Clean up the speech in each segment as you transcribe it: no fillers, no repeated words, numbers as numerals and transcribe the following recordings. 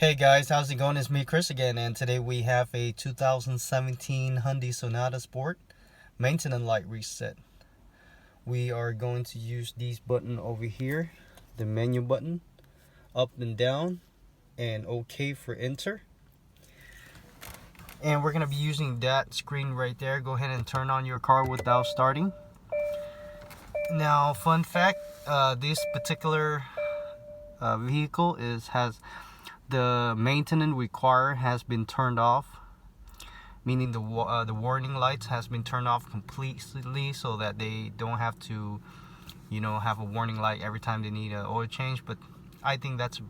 Hey guys, how's it going? It's me, Chris again, and today we have a 2017 Hyundai Sonata Sport maintenance light reset. We are going to use these buttons over here, the menu button, up and down, and OK for enter. And we're going to be using that screen right there. Go ahead and turn on your car without starting. Now, fun fact, this particular vehicle has the maintenance required has been turned off, meaning the warning lights has been turned off completely, so that they don't have to have a warning light every time they need an oil change. But I think that's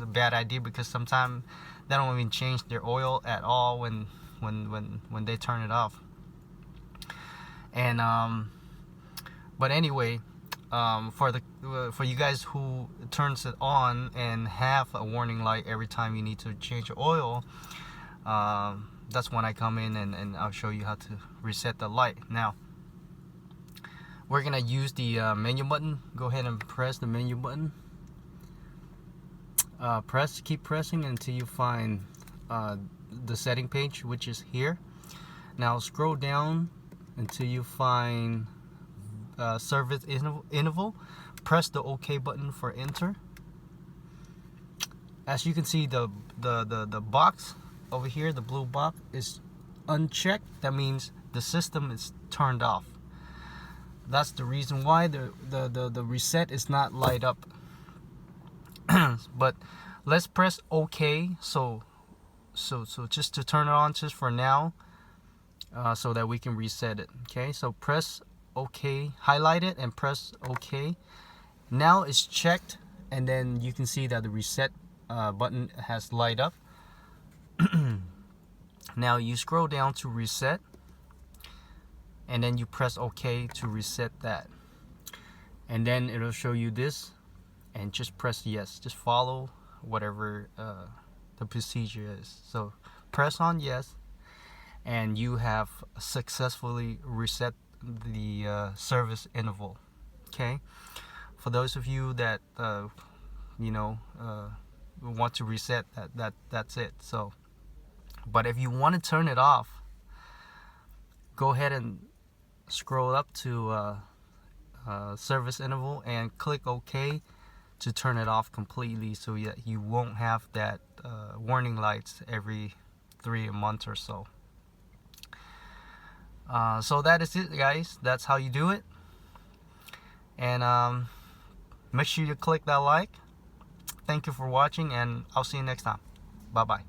a bad idea, because sometimes they don't even change their oil at all when they turn it off. And but anyway, for you guys who turns it on and have a warning light every time you need to change your oil, that's when I come in and I'll show you how to reset the light. Now we're gonna use the menu button. Go ahead and press the menu button. Keep pressing until you find the setting page, which is here. Now scroll down until you find service interval. Press the OK button for enter. As you can see, the box over here, the blue box, is unchecked. That means the system is turned off. That's the reason why the reset is not light up. But let's press OK. So just to turn it on just for now, so that we can reset it. Okay, so press OK, highlight it and press OK. Now it's checked, and then you can see that the reset button has light up. Now you scroll down to reset, and then you press OK to reset that, and then it'll show you this, and just press yes. Just follow whatever the procedure is. So press on yes, and you have successfully reset the service interval. Okay, for those of you that want to reset that's it. So, but if you want to turn it off, go ahead and scroll up to service interval and click OK to turn it off completely, so that you won't have that warning lights every 3 months or so. So that is it, guys. That's how you do it. And make sure you click that like. Thank you for watching, and I'll see you next time. Bye bye.